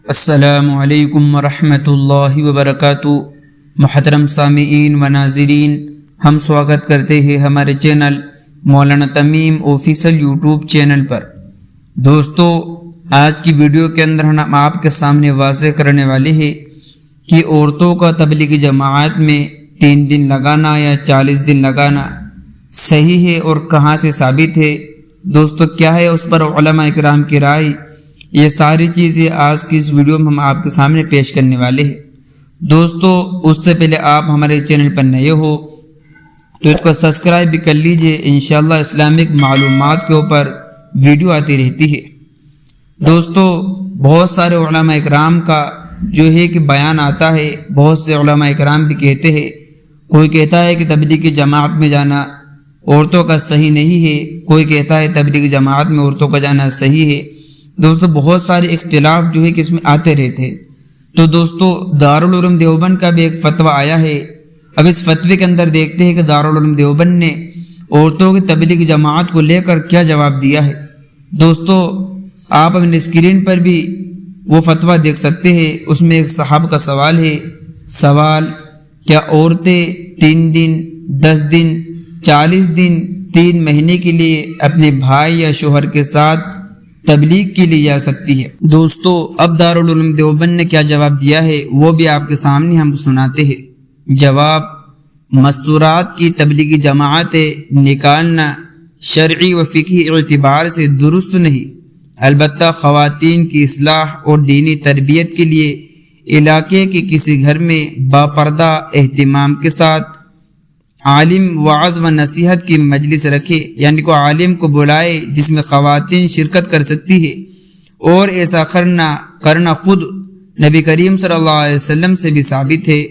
السلام علیکم ورحمۃ اللہ وبرکاتہ۔ محترم سامعین و ناظرین، ہم سواگت کرتے ہیں ہمارے چینل مولانا تمیم آفیشل یوٹیوب چینل پر۔ دوستو، آج کی ویڈیو کے اندر ہم آپ کے سامنے واضح کرنے والے ہیں کہ عورتوں کا تبلیغی جماعت میں 3 دن لگانا یا 40 دن لگانا صحیح ہے اور کہاں سے ثابت ہے۔ دوستو، کیا ہے اس پر علماء اکرام کی رائے؟ یہ ساری چیزیں آج کی اس ویڈیو میں ہم آپ کے سامنے پیش کرنے والے ہیں۔ دوستو، اس سے پہلے آپ ہمارے چینل پر نئے ہو تو اس کو سبسکرائب بھی کر لیجئے، انشاءاللہ اسلامک معلومات کے اوپر ویڈیو آتی رہتی ہے۔ دوستو، بہت سارے علماء اکرام کا جو ہے کہ بیان آتا ہے، بہت سے علماء اکرام بھی کہتے ہیں، کوئی کہتا ہے کہ تبلیغی جماعت میں جانا عورتوں کا صحیح نہیں ہے، کوئی کہتا ہے تبلیغی جماعت میں عورتوں کا جانا صحیح ہے۔ دوستو، بہت سارے اختلاف جو ہے کہ اس میں آتے رہتے ہیں۔ تو دوستو، دارالعلوم دیوبند کا بھی ایک فتویٰ آیا ہے۔ اب اس فتوے کے اندر دیکھتے ہیں کہ دارالعلوم دیوبند نے عورتوں کی تبلیغی جماعت کو لے کر کیا جواب دیا ہے۔ دوستو، آپ اپنے اسکرین پر بھی وہ فتویٰ دیکھ سکتے ہیں۔ اس میں ایک صاحب کا سوال ہے۔ سوال: کیا عورتیں 3 دن، 10 دن، 40 دن، 3 مہینے کے لیے اپنے بھائی یا شوہر کے ساتھ تبلیغ کے لیے جا سکتی ہے؟ دوستو، اب دارالعلوم دیوبند نے کیا جواب دیا ہے وہ بھی آپ کے سامنے ہم سناتے ہیں۔ جواب: مستورات کی تبلیغی جماعتیں نکالنا شرعی و فقہی اعتبار سے درست نہیں، البتہ خواتین کی اصلاح اور دینی تربیت کے لیے علاقے کے کسی گھر میں باپردہ اہتمام کے ساتھ عالم واعظ و نصیحت کی مجلس رکھے، یعنی کو عالم کو بلائے جس میں خواتین شرکت کر سکتی ہے، اور ایسا کرنا خود نبی کریم صلی اللہ علیہ وسلم سے بھی ثابت ہے۔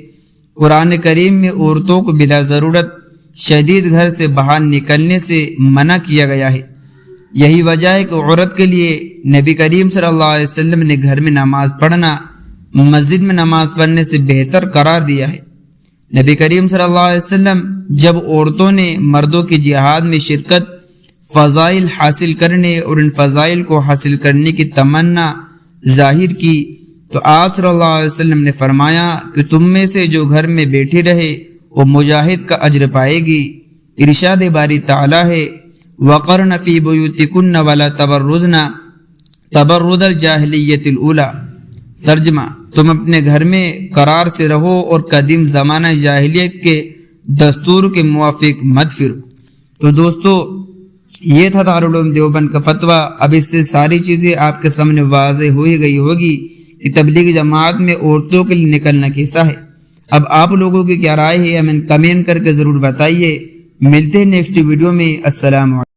قرآن کریم میں عورتوں کو بلا ضرورت شدید گھر سے باہر نکلنے سے منع کیا گیا ہے۔ یہی وجہ ہے کہ عورت کے لیے نبی کریم صلی اللہ علیہ وسلم نے گھر میں نماز پڑھنا مسجد میں نماز پڑھنے سے بہتر قرار دیا ہے۔ نبی کریم صلی اللہ علیہ وسلم جب عورتوں نے مردوں کی جہاد میں شرکت، فضائل حاصل کرنے اور ان فضائل کو حاصل کرنے کی تمنا ظاہر کی تو آپ صلی اللہ علیہ وسلم نے فرمایا کہ تم میں سے جو گھر میں بیٹھی رہے وہ مجاہد کا اجر پائے گی۔ ارشاد باری تعالی ہے: وَقَرْنَ فِي بُيُوتِكُنَّ وَلَا تَبَرُّجْنَ تَبَرُّجَ الْجَاهِلِيَّةِ الْأُولَى۔ ترجمہ: تم اپنے گھر میں قرار سے رہو اور قدیم زمانہ جاہلیت کے دستور کے موافق مت پھرو۔ تو دوستو، یہ تھا دارالعلوم دیوبند کا فتویٰ۔ اب اس سے ساری چیزیں آپ کے سامنے واضح ہوئی گئی ہوگی کہ تبلیغی جماعت میں عورتوں کے لیے نکلنا کیسا ہے۔ اب آپ لوگوں کی کیا رائے ہے ہمیں کمنٹ کر کے ضرور بتائیے۔ ملتے ہیں نیکسٹ ویڈیو میں۔ السلام علیکم۔